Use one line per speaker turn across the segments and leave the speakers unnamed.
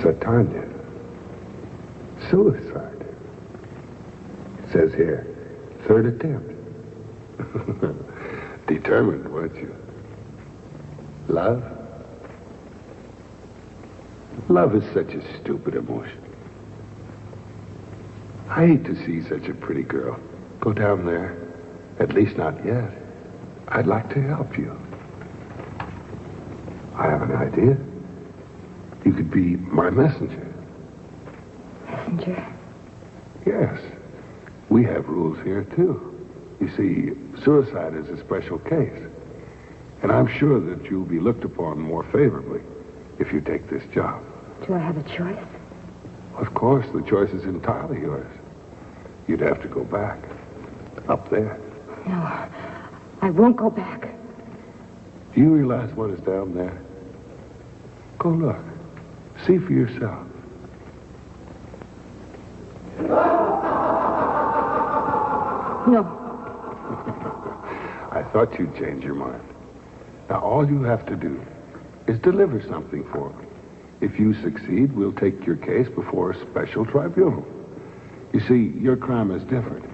Satanya. Suicide. It says here, 3rd attempt. Determined, weren't you? Love? Love is such a stupid emotion. I hate to see such a pretty girl go down there. At least not yet. I'd like to help you. I have an idea. You could be my messenger.
Messenger?
Yes. We have rules here, too. You see, suicide is a special case. And I'm sure that you'll be looked upon more favorably if you take this job.
Do I have a choice?
Of course, the choice is entirely yours. You'd have to go back. Up there.
No, I won't go back.
Do you realize what is down there? Go look. See for yourself.
No.
I thought you'd change your mind. Now, all you have to do is deliver something for me. If you succeed, we'll take your case before a special tribunal. You see, your crime is different.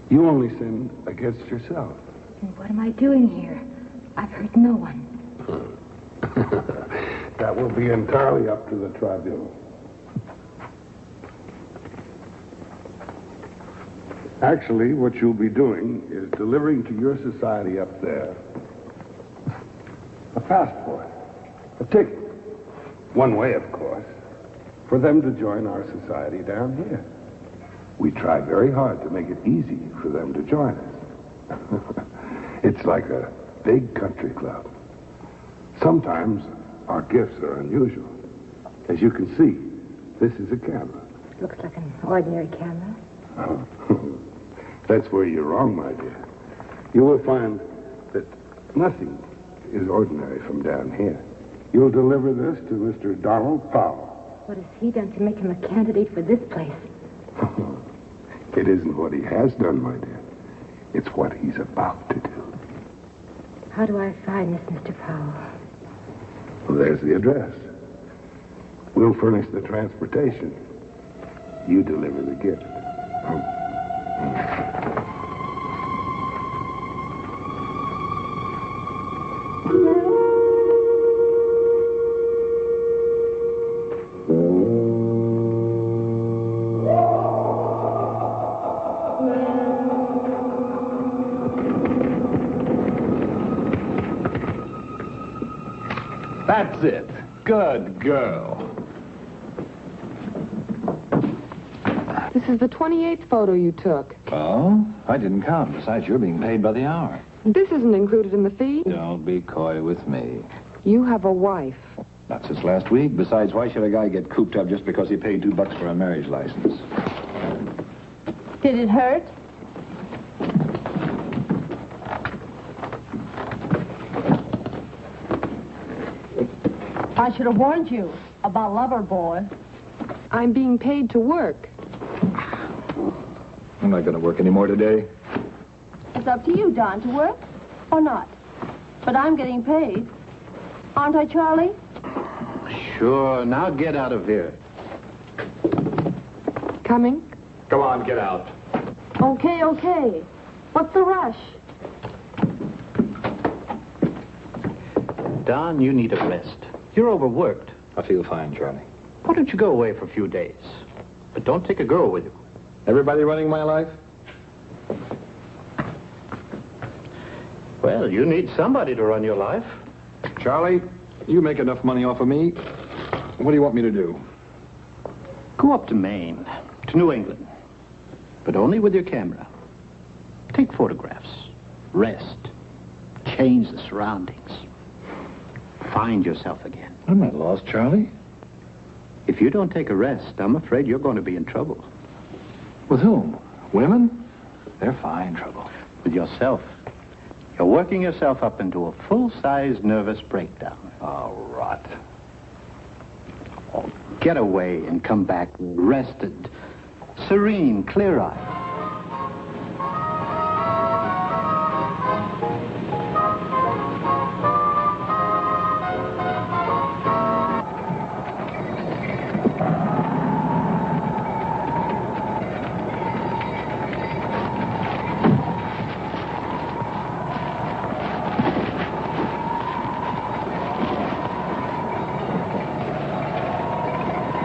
You only sin against yourself.
And what am I doing here? I've hurt no one.
That will be entirely up to the tribunal. Actually, what you'll be doing is delivering to your society up there a passport, a ticket. One way, of course, for them to join our society down here. We try very hard to make it easy for them to join us. It's like a big country club. Sometimes our gifts are unusual. As you can see, this is a camera.
Looks like an ordinary camera.
Oh. That's where you're wrong, my dear. You will find that nothing is ordinary from down here. You'll deliver this to Mr. Donald Powell.
What has he done to make him a candidate for this place?
It isn't what he has done, my dear. It's what he's about to do.
How do I find this Mr. Powell?
Well, there's the address. We'll furnish the transportation. You deliver the gift.
That's it. Good girl.
This is the 28th photo you took.
Oh? I didn't count. Besides, you're being paid by the hour.
This isn't included in the fee.
Don't be coy with me.
You have a wife.
Not since last week. Besides, why should a guy get cooped up just because he paid $2 for a marriage license?
Did it hurt? I should have warned you about Loverboy.
I'm being paid to work.
I'm not going to work anymore today.
It's up to you, Don, to work or not. But I'm getting paid. Aren't I, Charlie?
Sure. Now get out of here.
Coming?
Come on, get out.
Okay, okay. What's the rush?
Don, you need a rest. You're overworked.
I feel fine, Charlie.
Why don't you go away for a few days? But don't take a girl with you.
Everybody running my life?
Well, you need somebody to run your life.
Charlie, you make enough money off of me. What do you want me to do?
Go up to Maine, to New England. But only with your camera. Take photographs. Rest. Change the surroundings. Find yourself again.
I'm not lost, Charlie.
If you don't take a rest, I'm afraid you're going to be in trouble.
With whom? Women? They're fine trouble.
With yourself. You're working yourself up into a full-size nervous breakdown.
Oh, rot.
Oh, get away and come back rested, serene, clear-eyed.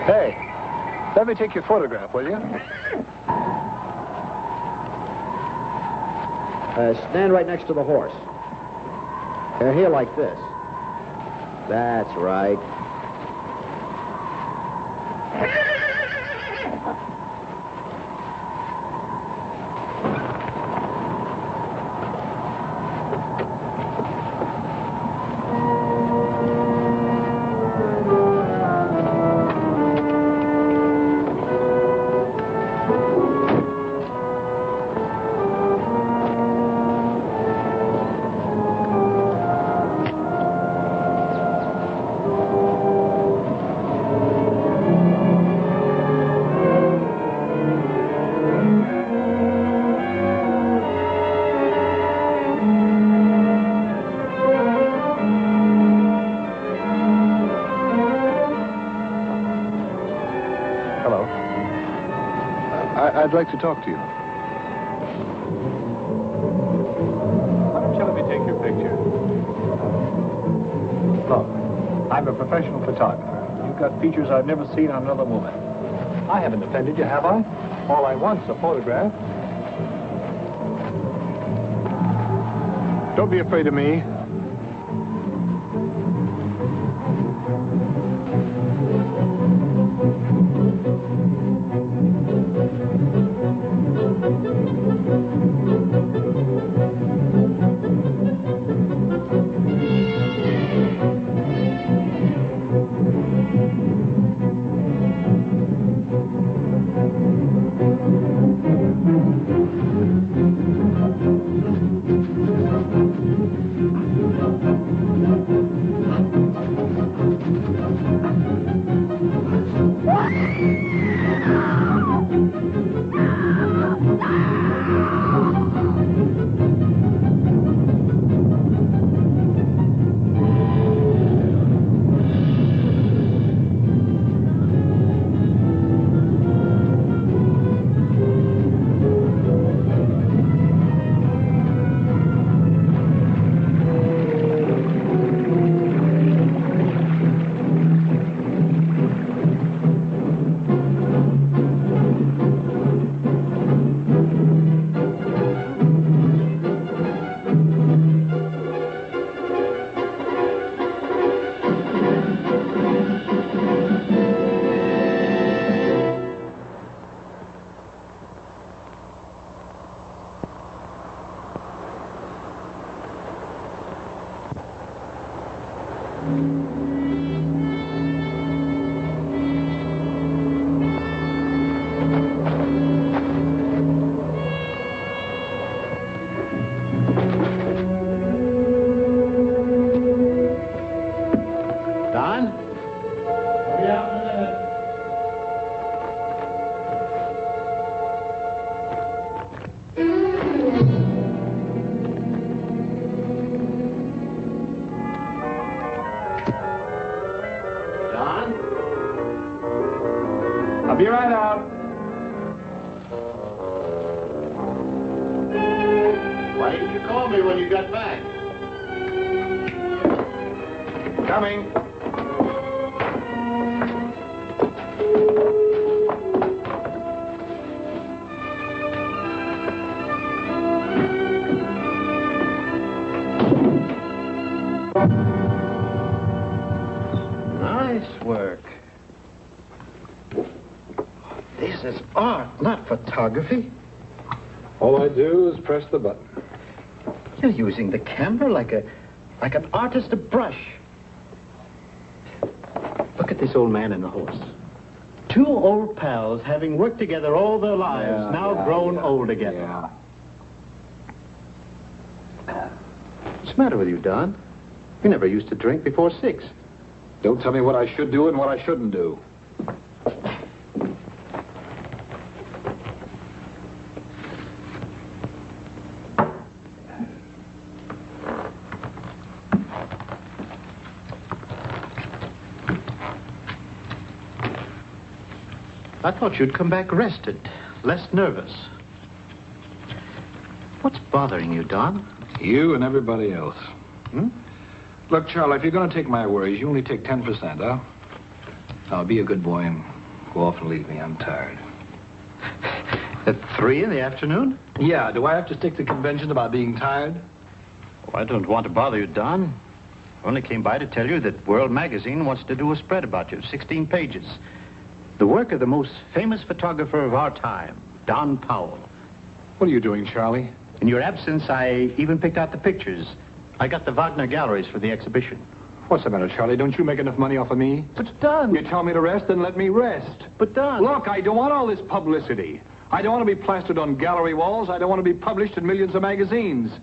Hey, let me take your photograph, will you?
Stand right next to the horse. Here like this. That's right.
I'd like to talk to you. Why don't you let me take your picture? Look, I'm a professional photographer. You've got features I've never seen on another woman. I haven't offended you, have I? All I want's a photograph. Don't be afraid of me.
Be out in a minute. John?
I'll be right out.
Why didn't you call me when you got back?
Coming.
Nice work. This is art, not photography.
All I do is press the button.
You're using the camera like an artist a brush. Look at this old man and the horse. Two old pals having worked together all their lives, grown old together.
Yeah.
What's the matter with you, Don? You never used to drink before 6.
Don't tell me what I should do and what I shouldn't do.
I thought you'd come back rested, less nervous. What's bothering you, Don?
You and everybody else.
Hmm?
Look, Charlie, if you're going to take my worries, you only take 10%, huh? Now, be a good boy and go off and leave me. I'm tired.
At 3 in the afternoon?
Yeah, do I have to stick to convention about being tired?
Oh, I don't want to bother you, Don. I only came by to tell you that World Magazine wants to do a spread about you, 16 pages. The work of the most famous photographer of our time, Don Powell.
What are you doing, Charlie?
In your absence, I even picked out the pictures. I got the Wagner galleries for the exhibition.
What's the matter, Charlie? Don't you make enough money off of me?
But, Don...
You tell me to rest, then let me rest.
But, Don...
Look, I don't want all this publicity. I don't want to be plastered on gallery walls. I don't want to be published in millions of magazines.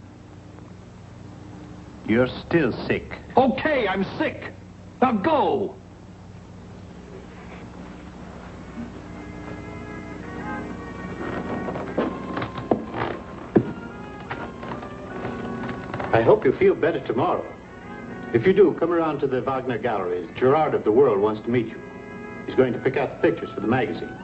You're still sick.
Okay, I'm sick. Now go.
I hope you feel better tomorrow. If you do, come around to the Wagner galleries. Gerard of the World wants to meet you. He's going to pick out the pictures for the magazine.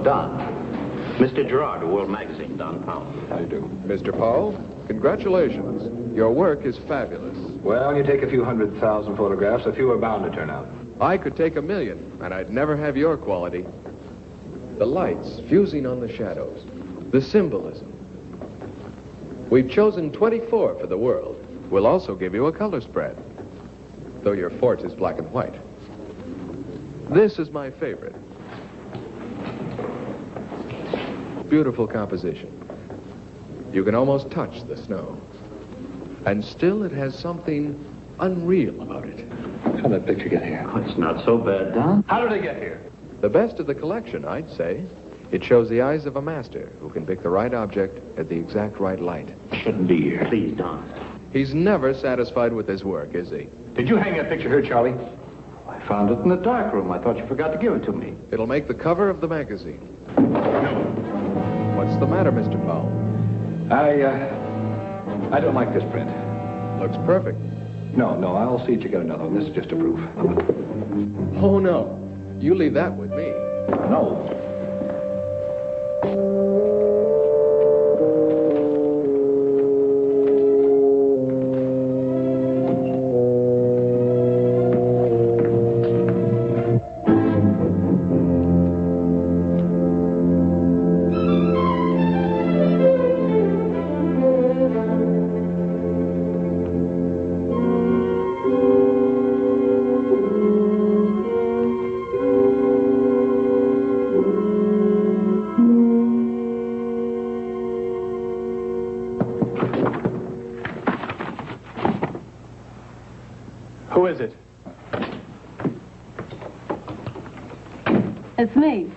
Don. Mr. Gerard of World Magazine, Don Powell.
How do you do?
Mr. Powell, congratulations. Your work is fabulous.
Well, you take a few 100,000 photographs, a few are bound to turn out.
I could take 1,000,000, and I'd never have your quality. The lights fusing on the shadows, the symbolism. We've chosen 24 for the World. We'll also give you a color spread, though your forte is black and white. This is my favorite. Beautiful composition. You can almost touch the snow. And still it has something unreal about it.
How'd that picture get here?
Oh, it's not so bad, Don.
How did it get here?
The best of the collection, I'd say. It shows the eyes of a master who can pick the right object at the exact right light.
Shouldn't be here. Please, Don.
He's never satisfied with his work, is he?
Did you hang that picture here, Charlie?
I found it in the dark room. I thought you forgot to give it to me.
It'll make the cover of the magazine. What's the matter, Mr. Powell?
I don't like this print.
Looks perfect.
No, I'll see that you get another one. This is just a proof.
Oh, no. You leave that with me.
No. is it?
It's me.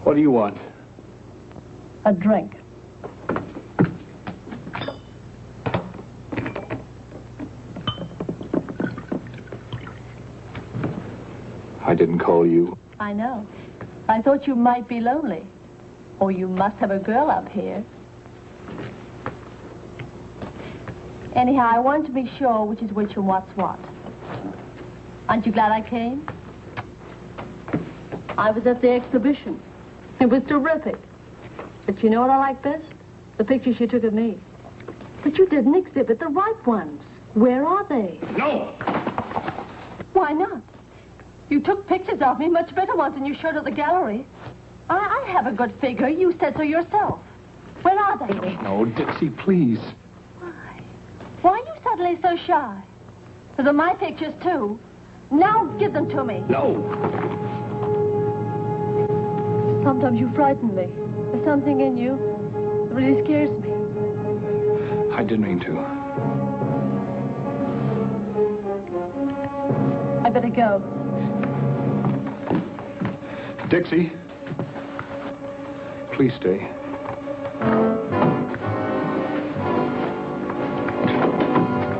What do you want?
A drink.
I didn't call you.
I know. I thought you might be lonely. Or you must have a girl up here. Anyhow, I wanted to be sure which is which and what's what. Aren't you glad I came? I was at the exhibition. It was terrific. But you know what I like best? The pictures you took of me. But you didn't exhibit the right ones. Where are they?
No!
Why not? You took pictures of me, much better ones than you showed at the gallery. I have a good figure. You said so yourself. Where are they?
No, Dixie, please.
Why are you suddenly so shy? Those are my pictures, too. Now give them to me.
No!
Sometimes you frighten me. There's something in you that really scares me.
I didn't mean to.
I better go.
Dixie, please stay.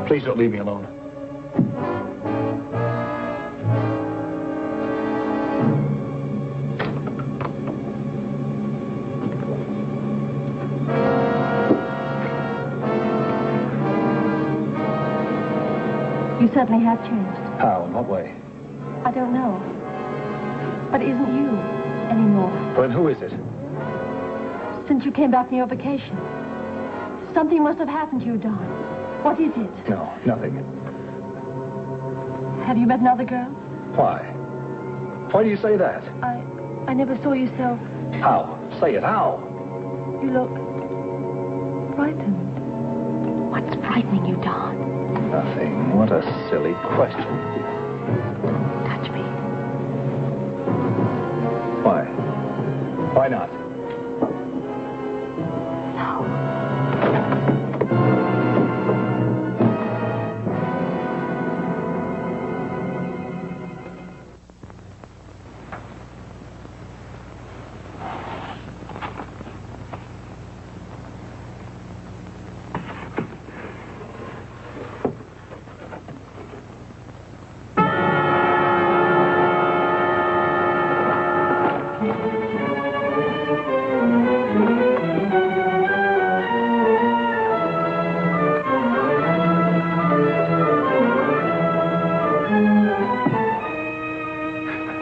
Please don't leave me alone.
You certainly have changed.
How? In what way?
I don't know. But it isn't you anymore.
Then who is it?
Since you came back from your vacation. Something must have happened to you, Don. What is it?
No, nothing.
Have you met another girl?
Why? Why do you say that?
I never saw you so...
How? Say it, how?
You look... frightened. What's frightening you, Don?
Nothing. What a silly question.
Touch me.
Why? Why not?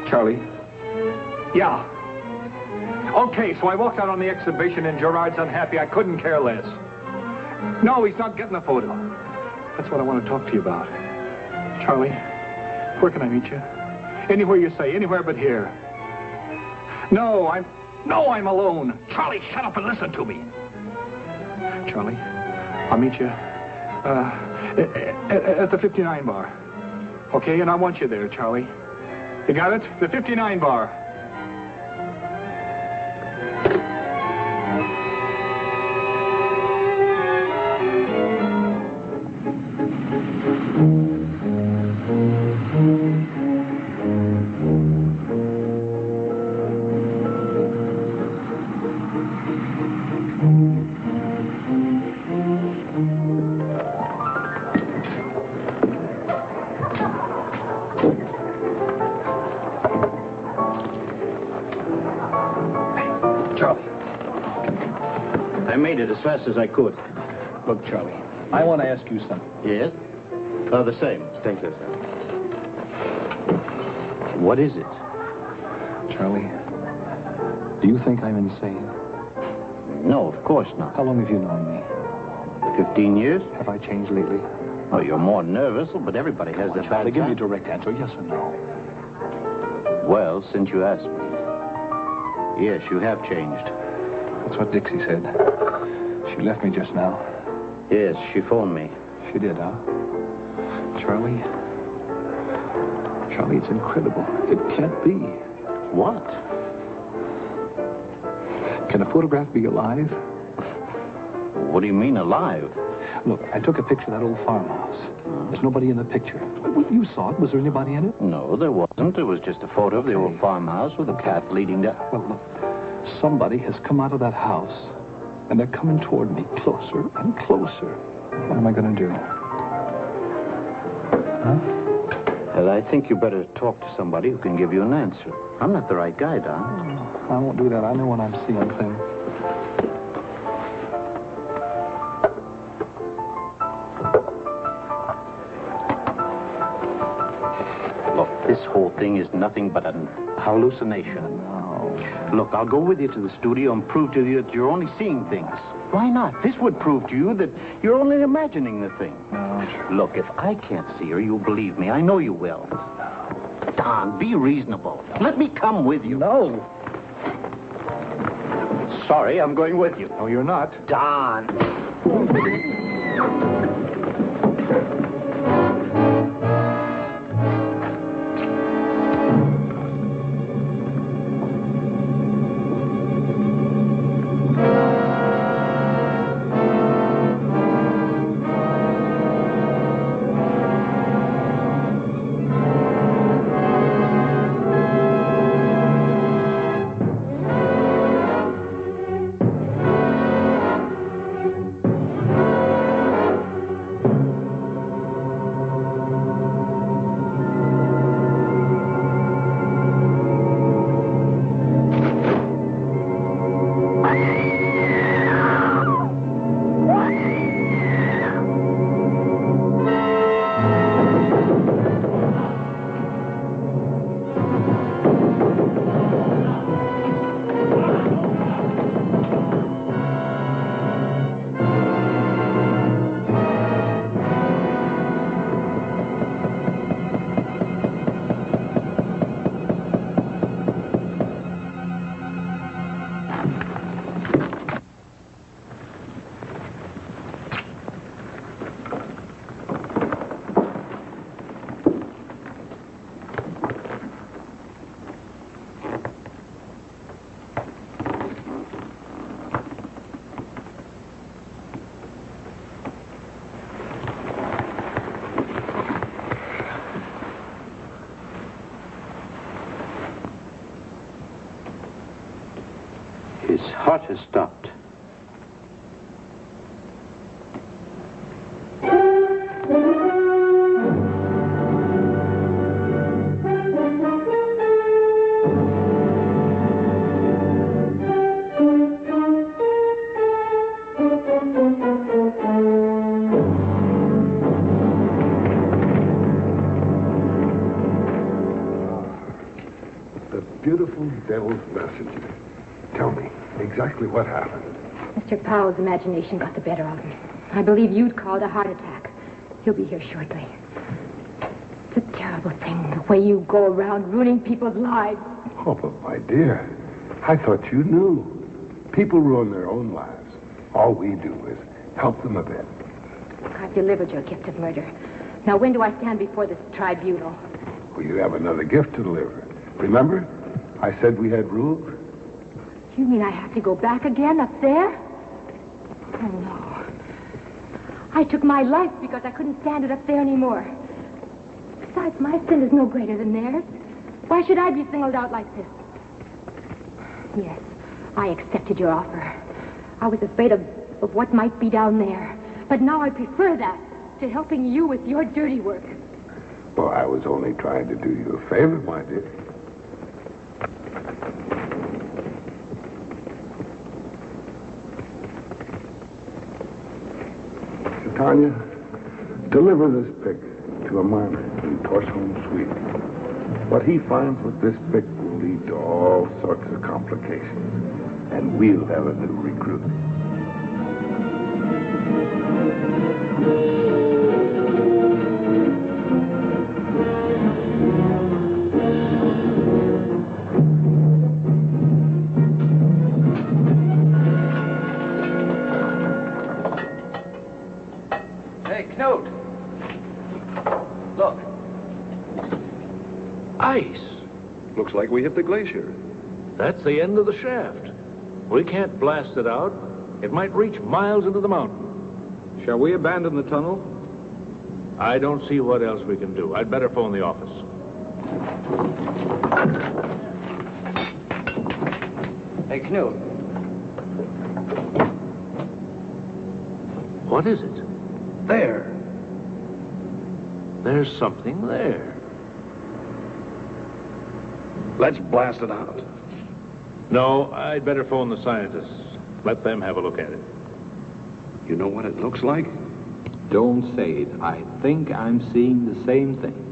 Charlie? Yeah. Okay, so I walked out on the exhibition and Gerard's unhappy. I couldn't care less. No, he's not getting a photo. That's what I want to talk to you about. Charlie, where can I meet you? Anywhere you say, anywhere but here. No, I'm alone. Charlie, shut up and listen to me. Charlie, I'll meet you at the 59 bar. Okay, and I want you there, Charlie. You got it? The 59 bar.
As fast as I could.
Look, Charlie, I want to ask you something.
Yes? The same. Thank you, sir. What is it?
Charlie, do you think I'm insane?
No, of course not.
How long have you known me?
15 years?
Have I changed lately?
Oh, you're more nervous, but everybody has their bad
Charlie, give me a
time.
direct answer, yes or no.
Well, since you asked me, yes, you have changed.
That's what Dixie said. She left me just now.
Yes, she phoned me.
She did, huh? Charlie? Charlie, it's incredible. It can't be.
What?
Can a photograph be alive?
What do you mean, alive?
Look, I took a picture of that old farmhouse. There's nobody in the picture. Well, you saw it. Was there anybody in it?
No, there wasn't. It was just a photo of the old farmhouse with a cat leading down.
Well, look, somebody has come out of that house, and they're coming toward me closer and closer. What am I going to do? Huh?
Well, I think you better talk to somebody who can give you an answer. I'm not the right guy, Don.
I won't do that. I know when I'm seeing things.
Look, this whole thing is nothing but an hallucination.
No.
Look, I'll go with you to the studio and prove to you that you're only seeing things. Why not? This would prove to you that you're only imagining the thing.
No.
Look, if I can't see her, you'll believe me. I know you will. Don, be reasonable. Let me come with you.
No.
Sorry, I'm going with you.
No, you're not.
Don. His heart has stopped.
The beautiful devil's messenger. Tell me exactly what happened.
Mr. Powell's imagination got the better of him. I believe you'd call it a heart attack. He'll be here shortly. It's a terrible thing, the way you go around ruining people's lives.
Oh, but my dear, I thought you knew. People ruin their own lives. All we do is help them a bit.
I've delivered your gift of murder. Now, when do I stand before this tribunal?
Well, you have another gift to deliver. Remember? I said we had rules.
You mean I have to go back again up there? Oh, no. I took my life because I couldn't stand it up there anymore. Besides, my sin is no greater than theirs. Why should I be singled out like this? Yes, I accepted your offer. I was afraid of what might be down there. But now I prefer that to helping you with your dirty work.
Well, I was only trying to do you a favor, my dear. Tanya, deliver this pick to a miner in Torsholm, Sweden. What he finds with this pick will lead to all sorts of complications, and we'll have a new recruit.
Knut! Look.
Ice.
Looks like we hit the glacier.
That's the end of the shaft. We can't blast it out. It might reach miles into the mountain.
Shall we abandon the tunnel?
I don't see what else we can do. I'd better phone the office.
Hey, Knut.
What is it?
There.
There's something there.
Let's blast it out.
No, I'd better phone the scientists. Let them have a look at it.
You know what it looks like?
Don't say it. I think I'm seeing the same thing.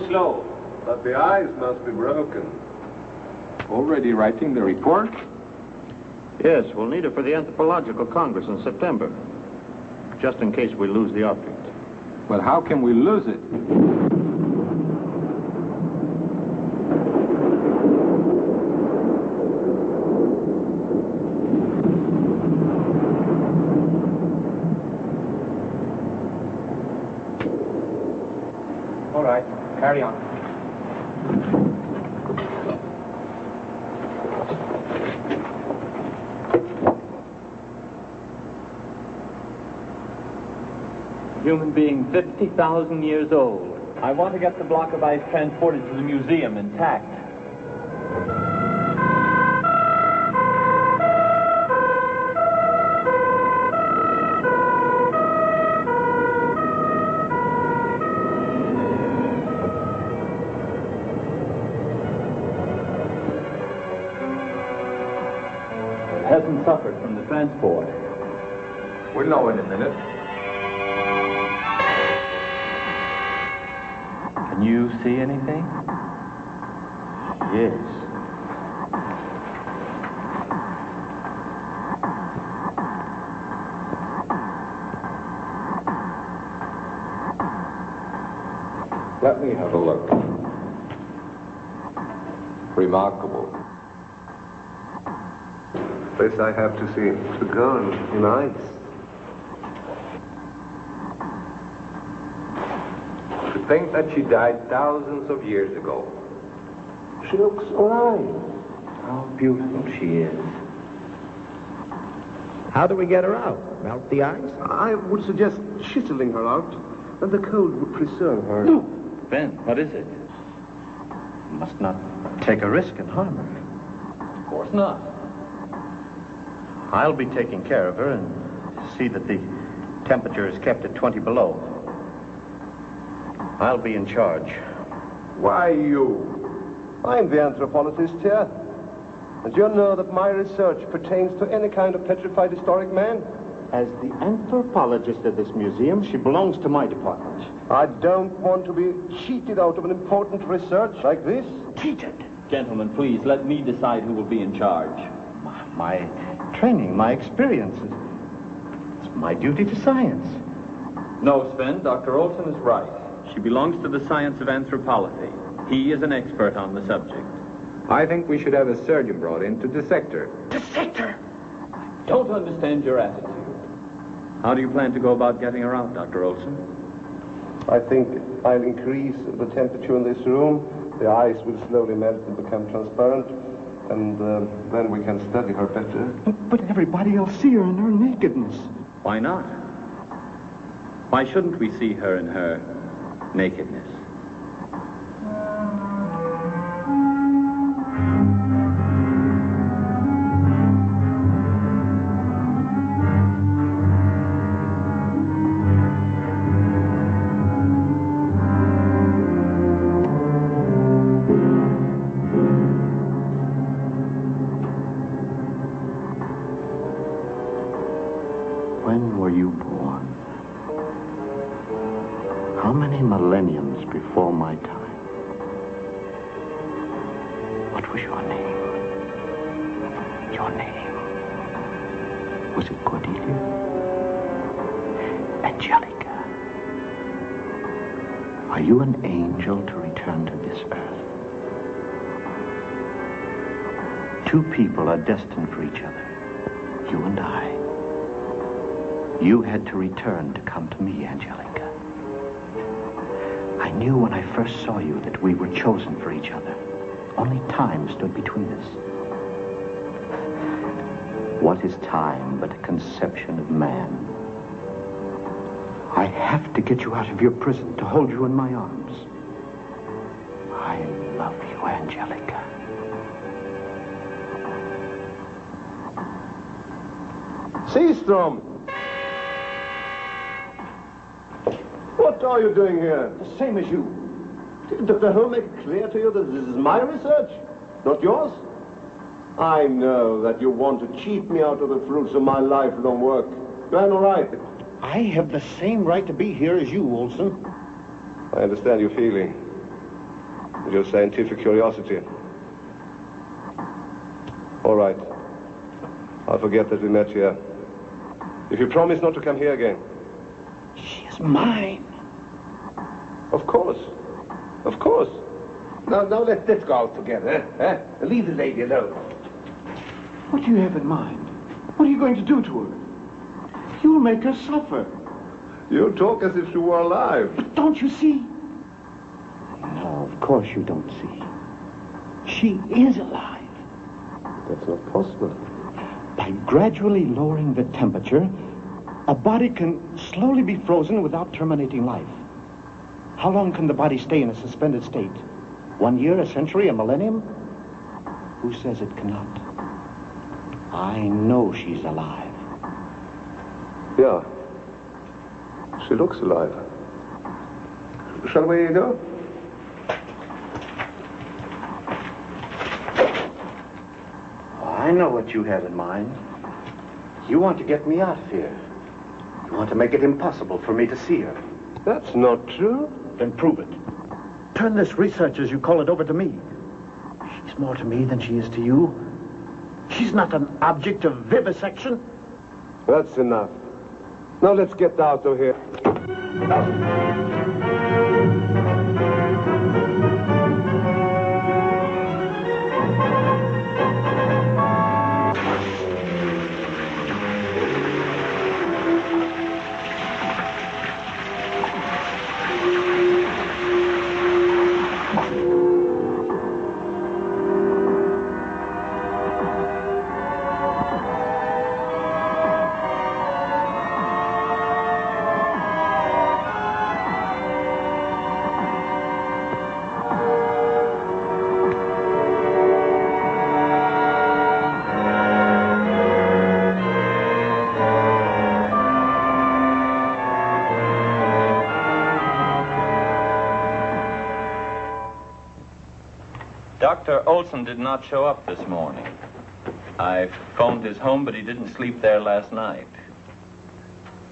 Slow.
But the eyes must be broken.
Already writing the report?
Yes, we'll need it for the Anthropological Congress in September. Just in case we lose the object.
But how can we lose it?
All right, carry on.
Human being 50,000 years old. I want to get the block of ice transported to the museum intact. It hasn't suffered from the transport.
We'll know in a minute.
Can you see anything?
Yes.
Let me have a look. Remarkable. This I have to see. The girl in ice. To think that she died thousands of years ago. She looks alive.
How beautiful she is. How do we get her out? Melt the ice?
I would suggest chiseling her out, and the cold would preserve her.
No. Ben, what is it?
You must not take a risk and harm her.
Of course not.
I'll be taking care of her and see that the temperature is kept at 20 below. I'll be in charge.
Why you? I'm the anthropologist here. And you know that my research pertains to any kind of petrified historic man.
As the anthropologist of this museum, she belongs to my department.
I don't want to be cheated out of an important research like this.
Cheated?
Gentlemen, please, let me decide who will be in charge.
My training, my experiences. It's my duty to science.
No, Sven, Dr. Olson is right. She belongs to the science of anthropology. He is an expert on the subject.
I think we should have a surgeon brought in to dissect her.
Dissect her?
I don't understand your attitude. How do you plan to go about getting her out, Dr. Olson?
I think I'll increase the temperature in this room. The ice will slowly melt and become transparent. And then we can study her better.
But everybody will see her in her nakedness.
Why not? Why shouldn't we see her in her nakedness?
When were you born? How many millenniums before my time? What was your name? Your name? Was it Cordelia? Angelica? Are you an angel to return to this earth? Two people are destined for each other. You and I. You had to return to come to me, Angelica. I knew when I first saw you that we were chosen for each other. Only time stood between us. What is time but a conception of man? I have to get you out of your prison, to hold you in my arms. I love you, Angelica.
Seastrom! What are you doing here?
The same as you. Did Dr. Holmes make it clear to you that this is my research, not yours?
I know that you want to cheat me out of the fruits of my lifelong work. You have no right.
I have the same right to be here as you, Olson.
I understand your feeling. Your scientific curiosity. All right. I'll forget that we met here. If you promise not to come here again.
She is mine.
Of course. Of course. Now let's go out together, eh? Leave the lady alone.
What do you have in mind? What are you going to do to her? You'll make her suffer.
You talk as if she were alive.
But don't you see?
No, of course you don't see. She is alive.
That's not possible.
By gradually lowering the temperature, a body can slowly be frozen without terminating life. How long can the body stay in a suspended state? 1 year, a century, a millennium? Who says it cannot? I know she's alive.
Yeah. She looks alive. Shall we go?
I know what you have in mind. You want to get me out of here. You want to make it impossible for me to see her.
That's not true.
Then prove it. Turn this research, as you call it, over to me. She's more to me than she is to you. She's not an object of vivisection.
That's enough. Now let's get out of here.
Dr. Olson did not show up this morning. I phoned his home, but he didn't sleep there last night.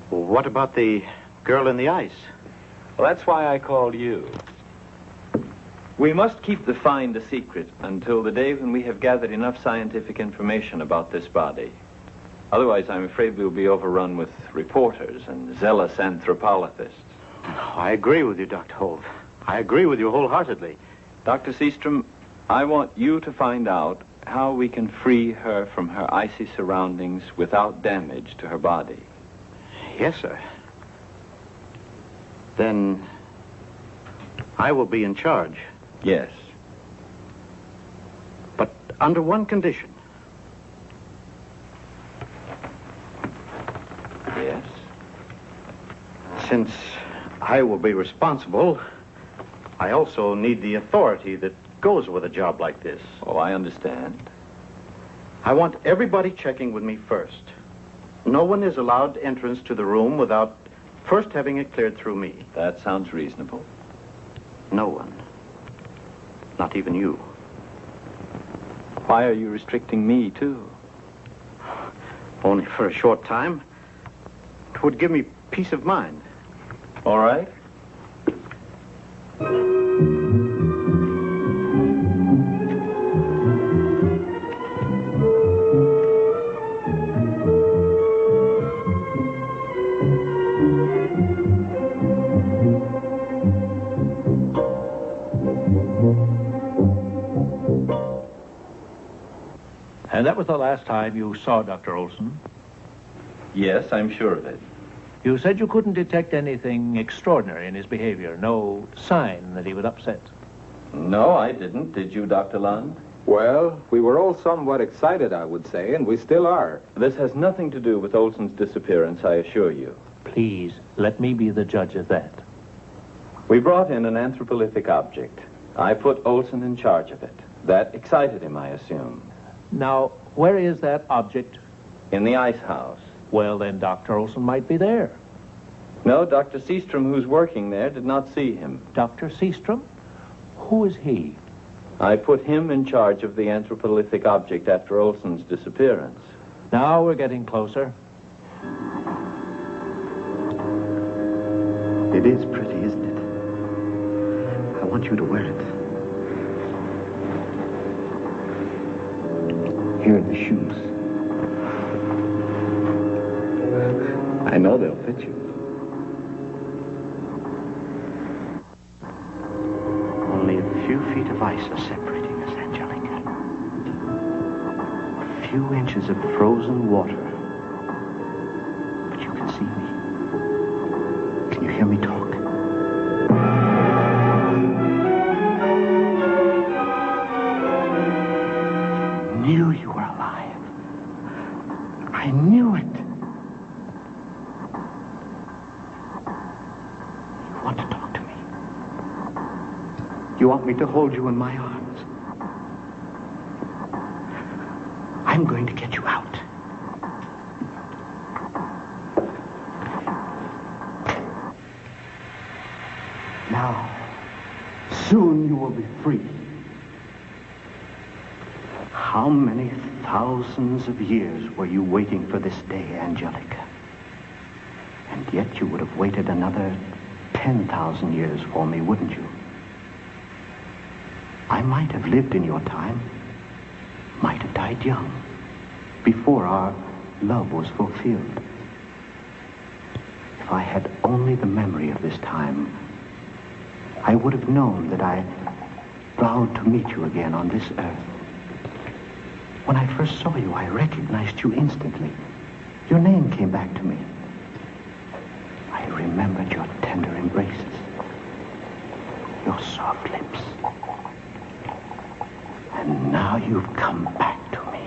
Well, what about the girl in the ice?
Well, that's why I called you. We must keep the find a secret until the day when we have gathered enough scientific information about this body. Otherwise, I'm afraid we'll be overrun with reporters and zealous anthropologists.
I agree with you, Dr. Holt. I agree with you wholeheartedly.
Dr. Seastrom, I want you to find out how we can free her from her icy surroundings without damage to her body.
Yes, sir. Then I will be in charge.
Yes.
But under one condition.
Yes?
Since I will be responsible, I also need the authority that goes with a job like this.
Oh, I understand.
I want everybody checking with me first. No one is allowed entrance to the room without first having it cleared through me.
That sounds reasonable.
No one. Not even you.
Why are you restricting me, too?
Only for a short time. It would give me peace of mind.
All right.
And that was the last time you saw Dr. Olson?
Yes, I'm sure of it.
You said you couldn't detect anything extraordinary in his behavior, no sign that he was upset.
No, I didn't. Did you, Dr. Lund?
Well, we were all somewhat excited, I would say, and we still are.
This has nothing to do with Olson's disappearance, I assure you.
Please, let me be the judge of that.
We brought in an anthropolithic object. I put Olson in charge of it. That excited him, I assume.
Now, where is that object?
In the ice house.
Well, then Dr. Olson might be there.
No, Dr. Seastrom, who's working there, did not see him.
Dr. Seastrom? Who is he?
I put him in charge of the anthropolithic object after Olson's disappearance.
Now we're getting closer.
It is pretty, isn't it? I want you to wear it. Here are the shoes. I know they'll fit you. Only a few feet of ice are separating us, Angelica. A few inches of frozen water. But you can see me. Can you hear me talk? I knew you were alive. I knew it. You want to talk to me? You want me to hold you in my arms? I'm going to get you out. Now, soon you will be free. How many thousands of years were you waiting for this day, Angelica? And yet you would have waited another 10,000 years for me, wouldn't you? I might have lived in your time, might have died young, before our love was fulfilled. If I had only the memory of this time, I would have known that I vowed to meet you again on this earth. When I first saw you, I recognized you instantly. Your name came back to me. I remembered your tender embraces, your soft lips. And now you've come back to me.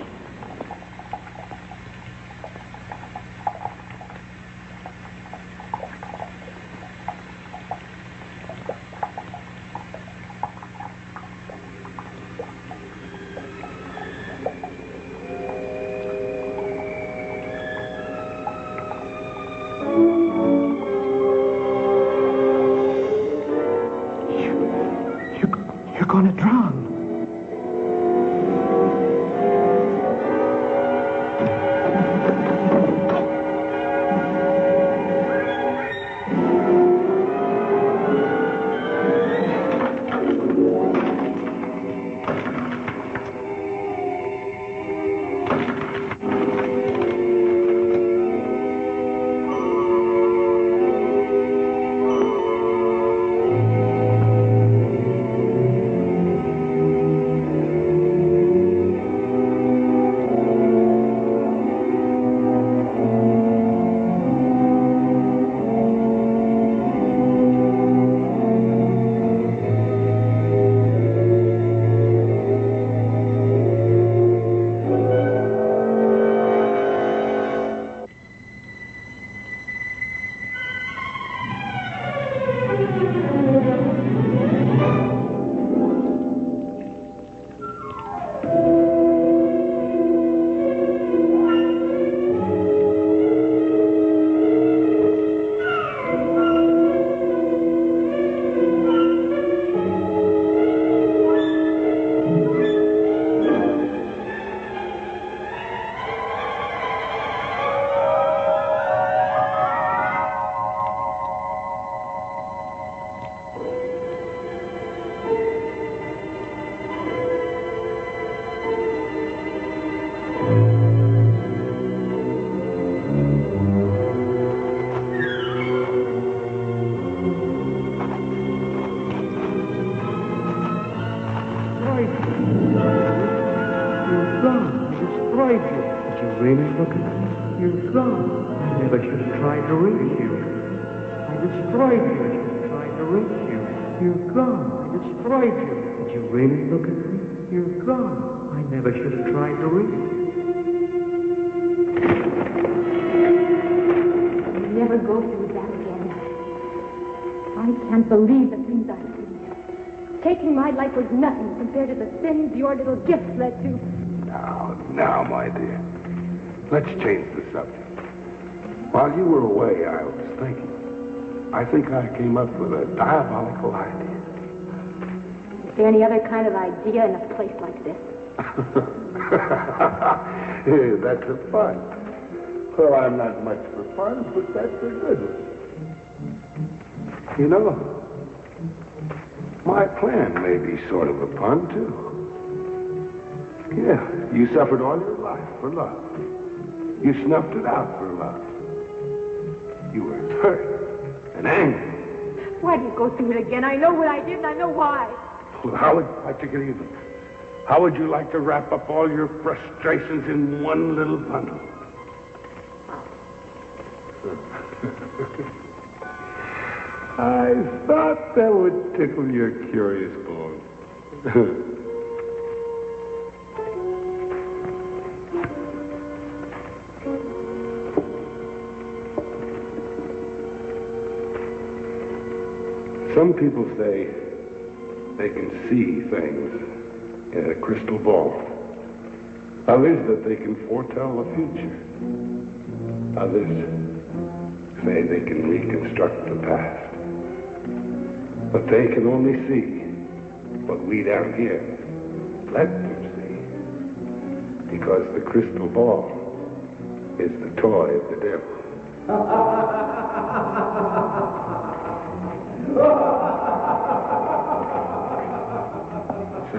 You're going to drown.
destroyed you. Did you really look at me? You've gone. I never should have tried to reach you. I destroyed you. I should have tried to reach you. You've gone. I destroyed you. Did you really look at me? You've gone. I never should have tried to reach you.
I'll never go through that again. I can't believe the things I've seen. Taking my life was nothing compared to the sins your little gifts led to.
Now, my dear. Let's change the subject. While you were away, I was thinking. I think I came up with a diabolical idea.
Is there any other kind of idea in a place like this?
That's a fun. Well, I'm not much for fun, but that's a good one. You know, my plan may be sort of a pun, too. Yeah, you suffered all your life for love. You snuffed it out for love. You were hurt and angry.
Why do you go through it again? I know what I did and I know why.
Well, how would you like to get even? How would you like to wrap up all your frustrations in one little bundle? I thought that would tickle your curious bone. Some people say they can see things in a crystal ball. Others that they can foretell the future. Others say they can reconstruct the past. But they can only see what we down here let them see. Because the crystal ball is the toy of the devil.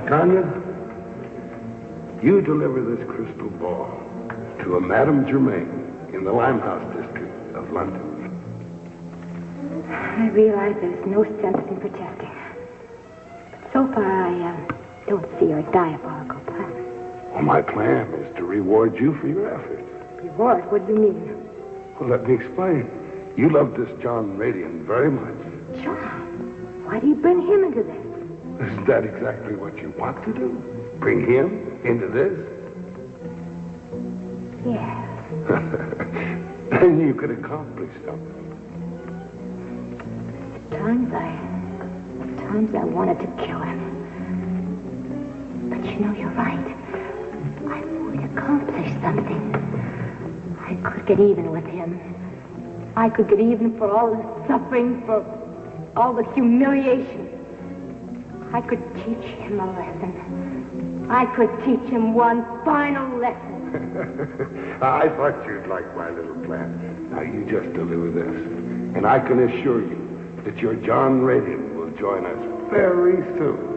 Tanya, you deliver this crystal ball to a Madame Germain in the Limehouse district of London.
I realize there's no sense in protesting. But so far, I don't see your diabolical plan.
Well, my plan is to reward you for your efforts.
Reward? What do you mean?
Well, let me explain. You love this John Radian very much.
John? Why do you bring him into this?
Isn't that exactly what you want to do? Bring him into this?
Yes.
Then you could accomplish something.
Times I wanted to kill him. But you know, you're right. I would accomplish something. I could get even with him. I could get even for all the suffering, for all the humiliation. I could teach him a lesson. I could teach him one final lesson.
I thought you'd like my little plan. Now you just deliver this. And I can assure you that your John Radian will join us very soon.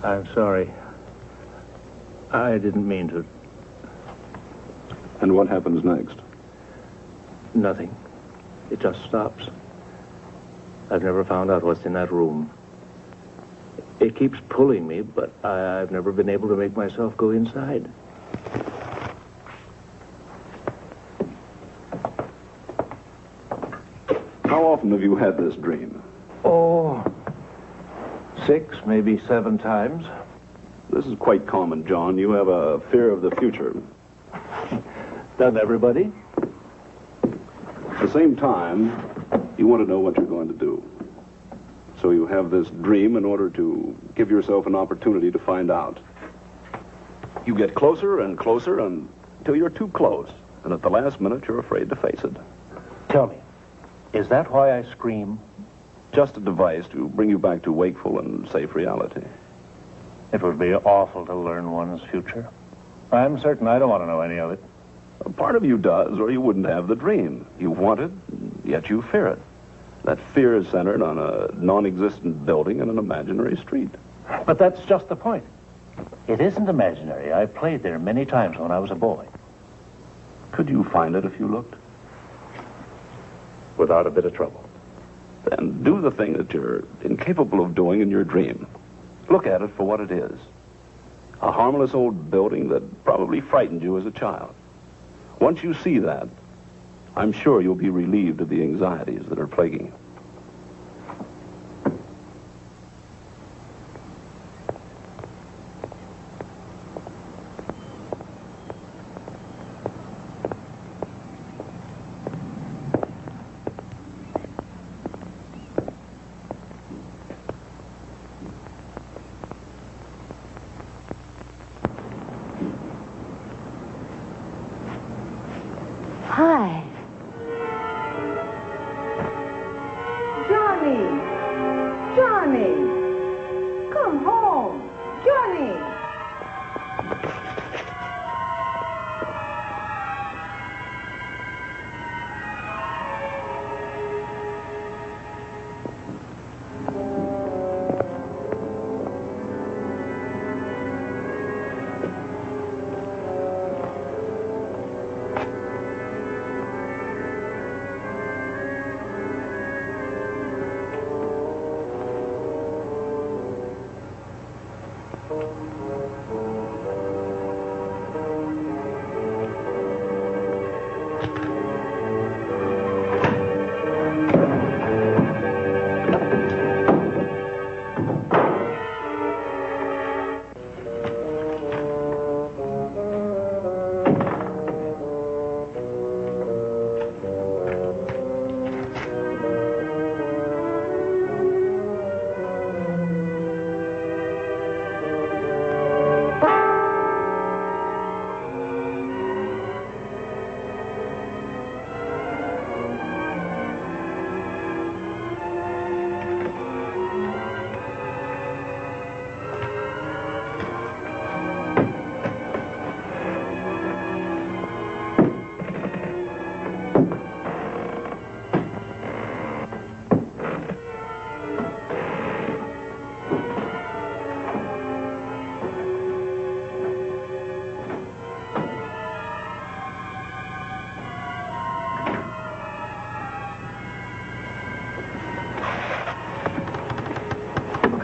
I'm sorry. I didn't mean to.
And what happens next?
Nothing. It just stops. I've never found out what's in that room. It keeps pulling me, but I've never been able to make myself go inside.
often have you had this dream?
Oh, 6, maybe 7 times.
This is quite common, John. You have a fear of the future.
Doesn't everybody?
At the same time, you want to know what you're going to do. So you have this dream in order to give yourself an opportunity to find out. You get closer and closer until you're too close. And at the last minute, you're afraid to face it.
Tell me, is that why I scream?
Just a device to bring you back to wakeful and safe reality.
It would be awful to learn one's future. I'm certain I don't want to know any of it.
A part of you does, or you wouldn't have the dream. You want it, yet you fear it. That fear is centered on a non-existent building and an imaginary street.
But that's just the point. It isn't imaginary. I played there many times when I was a boy.
Could you find it if you looked?
Without a bit of trouble.
Then do the thing that you're incapable of doing in your dream. Look at it for what it is. A harmless old building that probably frightened you as a child. Once you see that, I'm sure you'll be relieved of the anxieties that are plaguing you.
Hi. Johnny, come home. Johnny.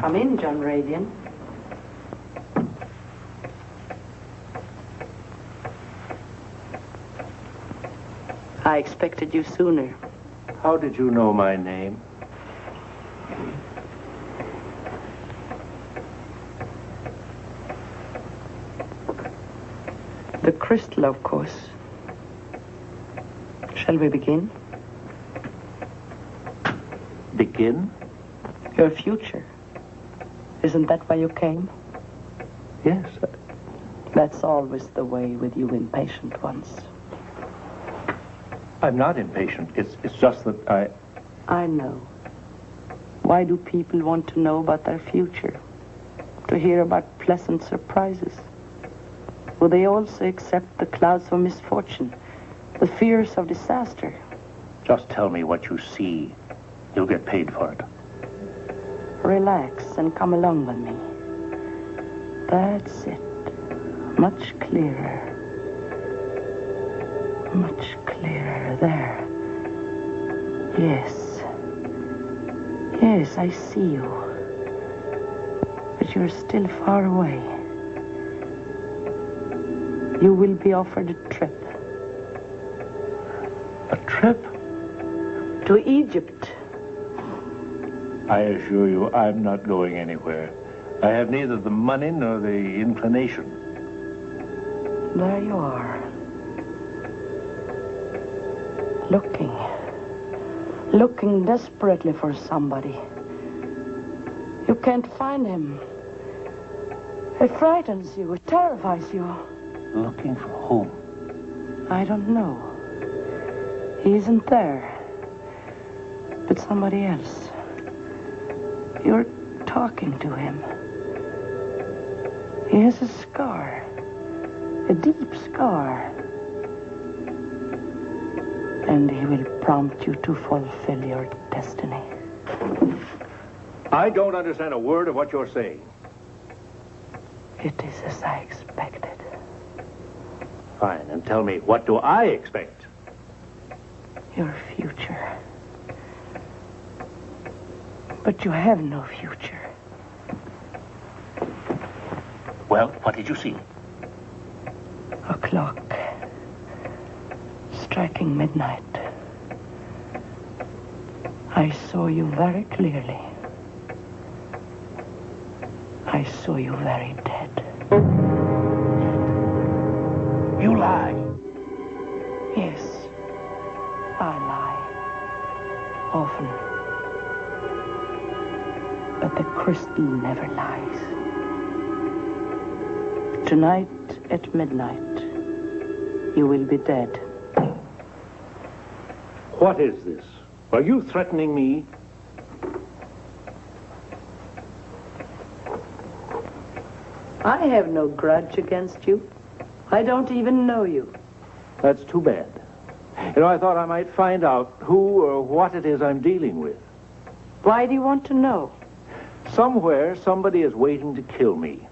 Come in, John Radian. I expected you sooner.
How did you know my name?
The crystal, of course. Shall we begin?
Begin?
Your future. Isn't that why you came?
Yes.
That's always the way with you impatient ones.
I'm not impatient. It's just that
I know. Why do people want to know about their future? To hear about pleasant surprises? Will they also accept the clouds of misfortune, the fears of disaster?
Just tell me what you see. You'll get paid for it.
Relax and come along with me. That's it. Much clearer. Much clearer there. Yes. Yes, I see you. But you're still far away. You will be offered a trip.
A trip?
To Egypt.
I assure you, I'm not going anywhere. I have neither the money nor the inclination.
There you are. Looking desperately for somebody. You can't find him. It frightens you. It terrifies you.
Looking for whom?
I don't know. He isn't there. But somebody else. You're talking to him. He has a scar. A deep scar. And he will prompt you to fulfill your destiny.
I don't understand a word of what you're saying.
It is as I expected.
Fine, and tell me, what do I expect?
Your future. But you have no future.
Well, what did you see?
A clock. Striking midnight. I saw you very clearly. I saw you very dead.
You lie.
Yes, I lie. Often. But the crystal never lies. Tonight at midnight, you will be dead.
What is this? Are you threatening me?
I have no grudge against you. I don't even know you.
That's too bad. You know, I thought I might find out who or what it is I'm dealing with.
Why do you want to know?
Somewhere, somebody is waiting to kill me.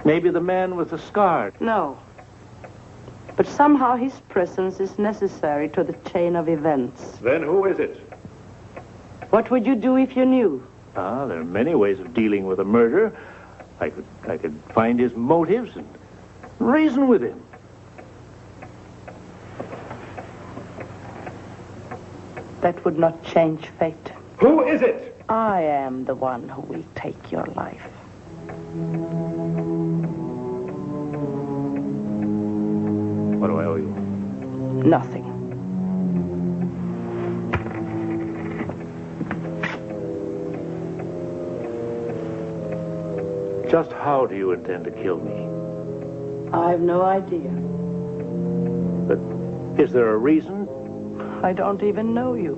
Maybe the man with the scar.
No. But somehow his presence is necessary to the chain of events.
Then who is it?
What would you do if you knew?
Ah, there are many ways of dealing with a murder. I could find his motives and reason with him.
That would not change fate.
Who is it?
I am the one who will take your life.
What do I owe you?
Nothing.
Just how do you intend to kill me?
I have no idea.
But is there a reason?
I don't even know you.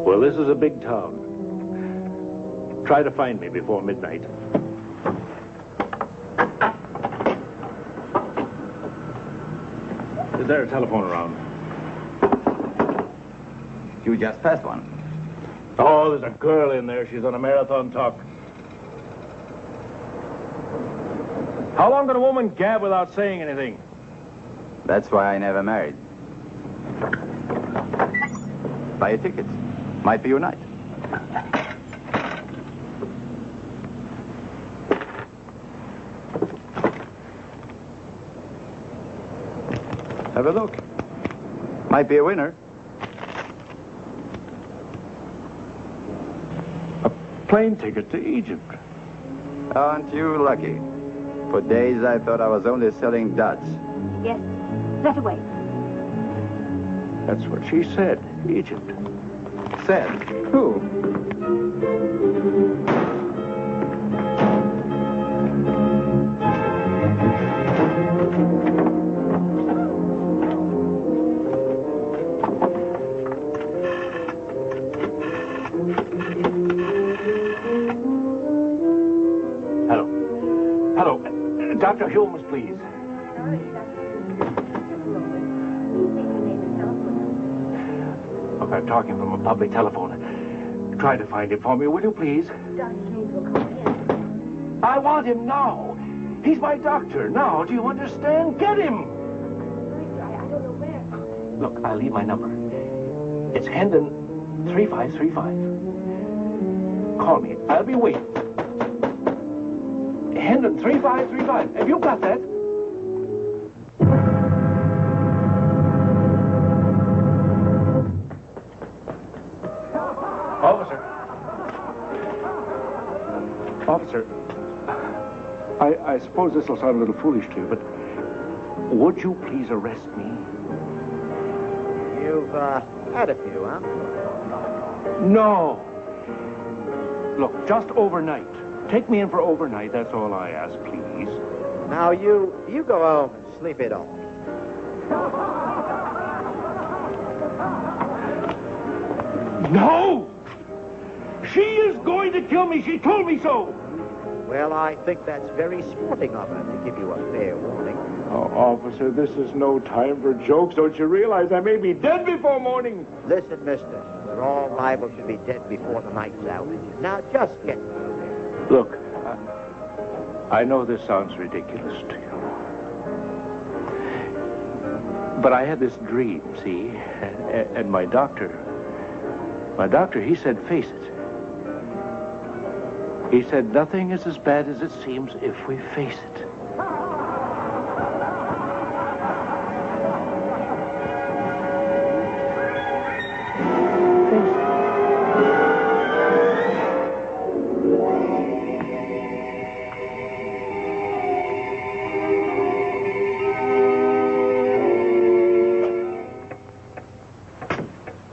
Well, this is a big town. Try to find me before midnight. Is there a telephone around?
You just passed one.
Oh, there's a girl in there. She's on a marathon talk. How long can a woman gab without saying anything?
That's why I never married. Buy a ticket. Might be your night. Have a look. Might be a winner.
A plane ticket to Egypt.
Aren't you lucky? For days I thought I was only selling duds.
Yes, that away.
That's what she said, Egypt.
Said? Who?
Hello. Dr. Holmes, please. Look, I'm talking from a public telephone. Try to find him for me, will you, please? I want him now. He's my doctor now. Do you understand? Get him. Look, I'll leave my number. It's Hendon 3535. Call me. I'll be waiting. Hendon 3535. Have you got that? I suppose this will sound a little foolish to you, but would you please arrest me?
You've had a few, huh?
No. Look, just overnight. Take me in for overnight, that's all I ask, please.
Now, you go home and sleep it off.
No! She is going to kill me. She told me so.
Well, I think that's very sporting of her to give you a fair warning.
Oh, officer, this is no time for jokes. Don't you realize I may be dead before morning?
Listen, mister, we're all liable to be dead before the night's out. Now, just get through there.
Look, I know this sounds ridiculous to you. But I had this dream, see? And my doctor, he said, face it. He said, nothing is as bad as it seems if we face it.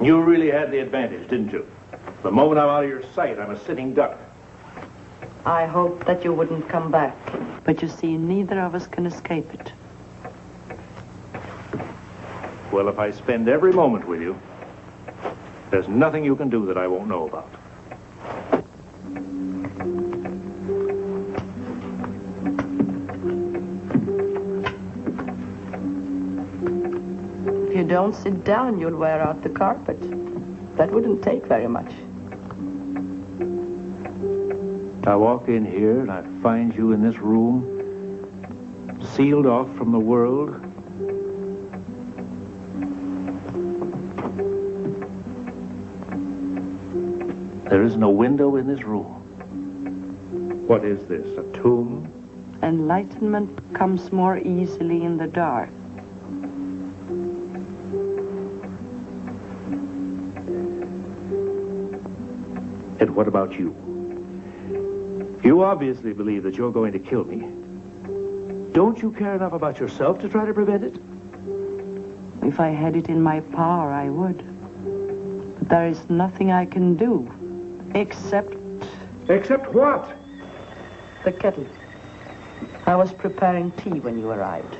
You really had the advantage, didn't you? The moment I'm out of your sight, I'm a sitting duck.
I hoped that you wouldn't come back. But you see, neither of us can escape it.
Well, if I spend every moment with you, there's nothing you can do that I won't know about.
If you don't sit down, you'll wear out the carpet. That wouldn't take very much.
I walk in here and I find you in this room, sealed off from the world. There isn't a window in this room. What is this, a tomb?
Enlightenment comes more easily in the dark.
And what about you? You obviously believe that you're going to kill me. Don't you care enough about yourself to try to prevent it?
If I had it in my power, I would. But there is nothing I can do, except...
Except what?
The kettle. I was preparing tea when you arrived.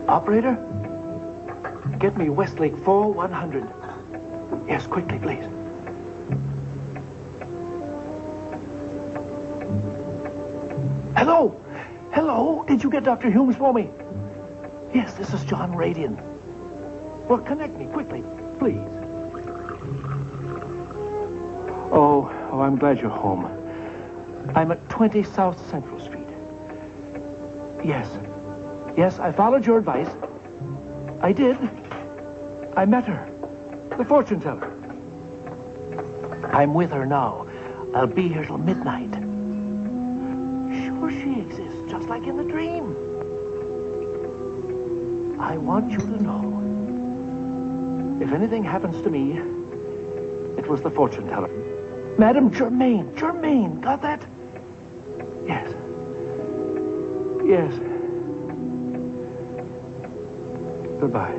Operator, get me Westlake 4100. Yes, quickly, please. Hello? Hello? Did you get Dr. Humes for me? Yes, this is John Radian. Well, connect me quickly, please. Oh, I'm glad you're home. I'm at 20 South Central Street. Yes. Yes, I followed your advice. I did. I met her. The fortune teller. I'm with her now. I'll be here till midnight. Sure she exists, just like in the dream. I want you to know, if anything happens to me, it was the fortune teller. Madame Germain. Germain, got that? Yes. Yes. Goodbye.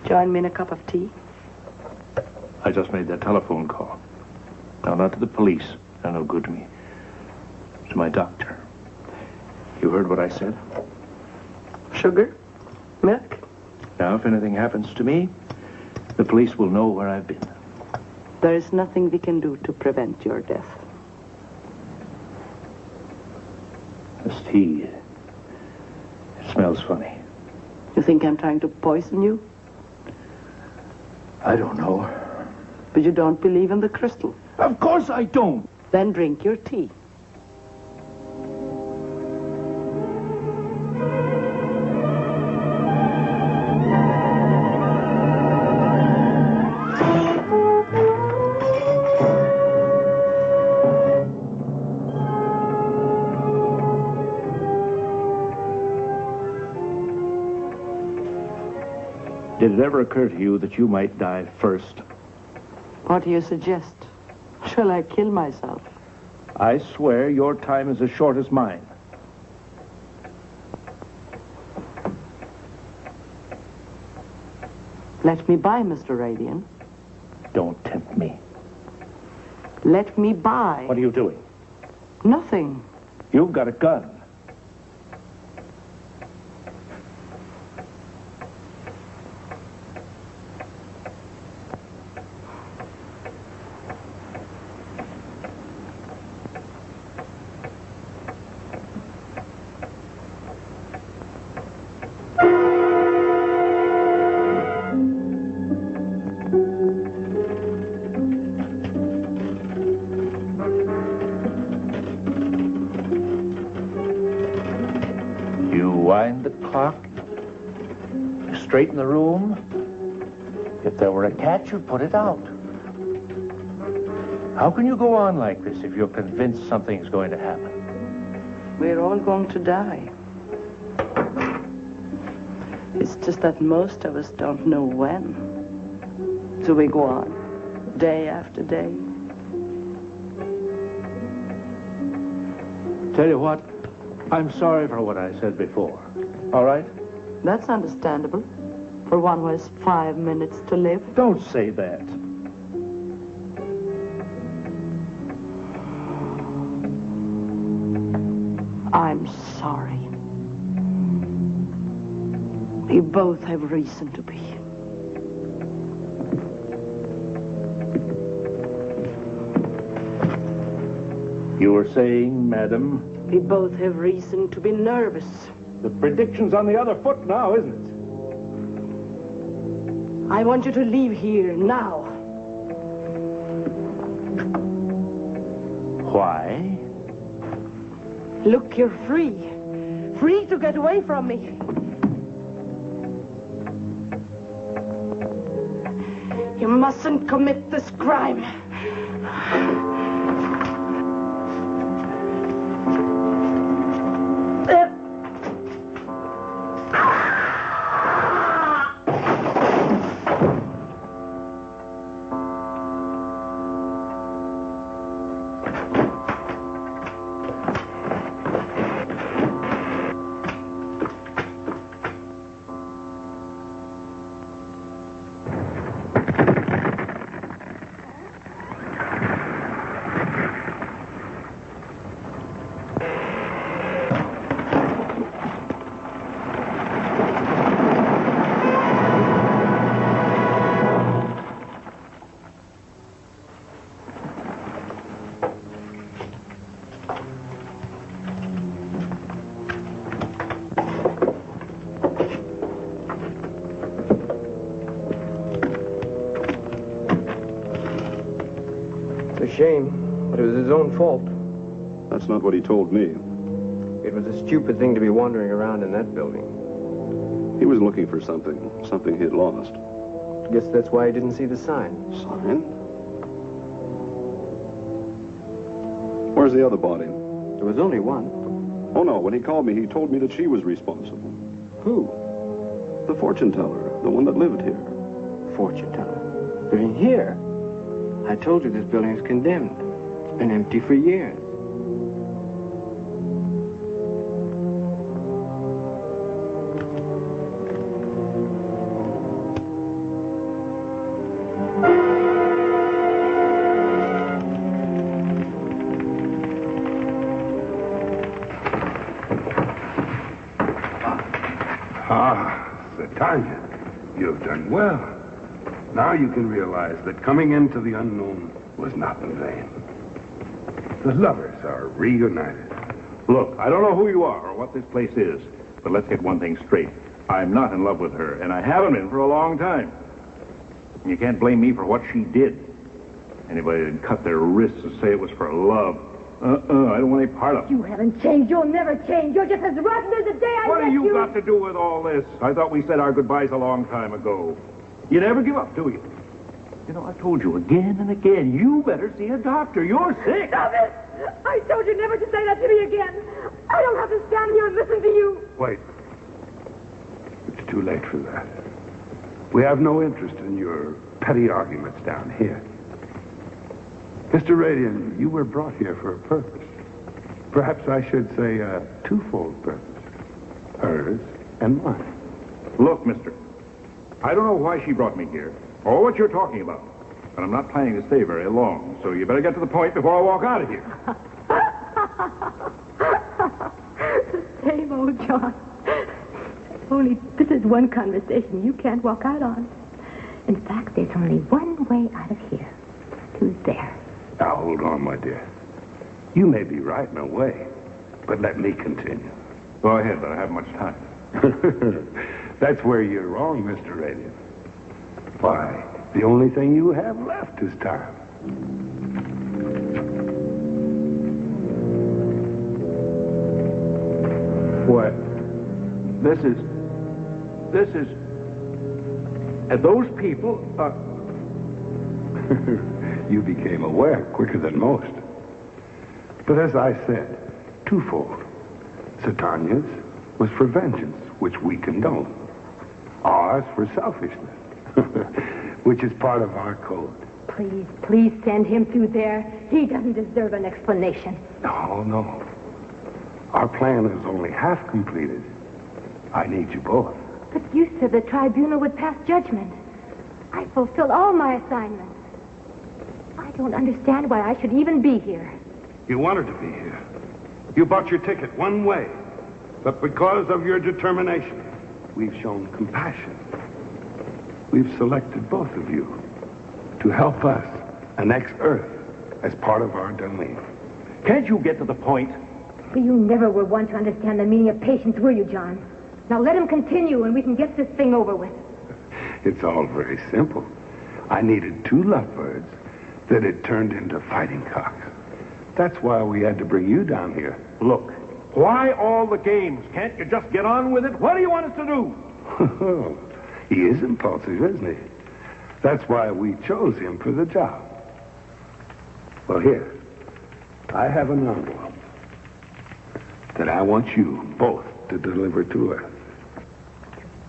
Join me in a cup of tea?
I just made that telephone call. Now, not to the police. They're no good to me. To my doctor. You heard what I said?
Sugar? Milk?
Now, if anything happens to me, the police will know where I've been.
There is nothing we can do to prevent your death.
This tea, it smells funny.
You think I'm trying to poison you?
I don't know.
But you don't believe in the crystal?
Of course I don't.
Then drink your tea.
Did it ever occur to you that you might die first?
What do you suggest? Shall I kill myself?
I swear your time is as short as mine.
Let me by, Mr. Radian.
Don't tempt me.
Let me by.
What are you doing?
Nothing.
You've got a gun. Wind the clock. You straighten the room. If there were a cat, you'd put it out. How can you go on like this if you're convinced something's going to happen?
We're all going to die. It's just that most of us don't know when. So we go on, day after day.
Tell you what, I'm sorry for what I said before. All right?
That's understandable. For one who has 5 minutes to live.
Don't say that.
I'm sorry. We both have reason to be.
You were saying, madam?
We both have reason to be nervous.
The prediction's on the other foot now, isn't it?
I want you to leave here now.
Why?
Look, you're free. Free to get away from me. You mustn't commit this crime.
Shame, but it was his own fault.
That's not what he told me.
It was a stupid thing to be wandering around in that building.
He was looking for something he had lost.
Guess that's why he didn't see the sign.
Sign? Where's the other body?
There was only one.
Oh, no. When he called me, he told me that she was responsible.
Who?
The fortune teller, the one that lived here.
Fortune teller? Living here? I told you this building is condemned. It's been empty for years.
Tanya, you've done well. Now you can realize that coming into the unknown was not in vain. The lovers are reunited.
Look, I don't know who you are or what this place is, but let's get one thing straight. I'm not in love with her, and I haven't been for a long time. You can't blame me for what she did. Anybody that'd cut their wrists and say it was for love. I don't want any part of it.
You haven't changed. You'll never change. You're just as rotten as the day I met you.
What have you got to do with all this? I thought we said our goodbyes a long time ago. You never give up, do you? You know, I've told you again and again, you better see a doctor. You're sick.
Stop it! I told you never to say that to me again. I don't have to stand here and listen to you.
Wait. It's too late for that. We have no interest in your petty arguments down here. Mr. Radian, you were brought here for a purpose. Perhaps I should say a twofold purpose. Hers and mine.
Look, mister, I don't know why she brought me here, or what you're talking about, but I'm not planning to stay very long, so you better get to the point before I walk out of here.
Same old John. Only this is one conversation you can't walk out on. In fact, there's only one way out of here. Who's there?
Now, hold on, my dear. You may be right in a way, but let me continue.
Go ahead, but I haven't much time.
That's where you're wrong, Mr. Radian. Why, the only thing you have left is time.
What? This is... And those people are...
You became aware quicker than most. But as I said, twofold. Satania's was for vengeance, which we condone. Ours for selfishness, which is part of our code.
Please send him through there. He doesn't deserve an explanation.
No. Our plan is only half completed. I need you both.
But you said the tribunal would pass judgment. I fulfilled all my assignments. I don't understand why I should even be here.
You wanted to be here. You bought your ticket one way. But because of your determination, we've shown compassion. We've selected both of you to help us annex Earth as part of our domain.
Can't you get to the point?
But you never were one to understand the meaning of patience, were you, John? Now let him continue and we can get this thing over with.
It's all very simple. I needed 2 lovebirds that had turned into fighting cocks. That's why we had to bring you down here.
Look, why all the games? Can't you just get on with it? What do you want us to do?
He is impulsive, isn't he? That's why we chose him for the job. Well, here, I have an envelope that I want you both to deliver to us.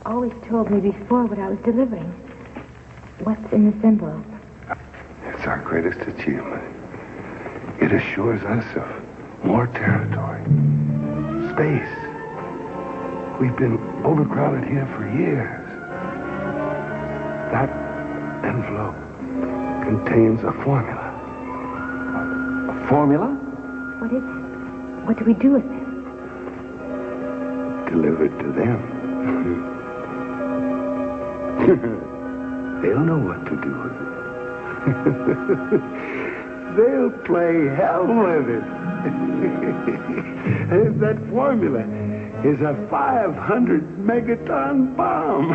Always told me before what I was delivering. What's in this envelope?
It's our greatest achievement. It assures us of more territory. Space. We've been overcrowded here for years. That envelope contains a formula.
A formula?
What is it? What do we do with it?
Deliver it to them. They'll know what to do with it. They'll play hell with it. That formula is a 500 megaton bomb.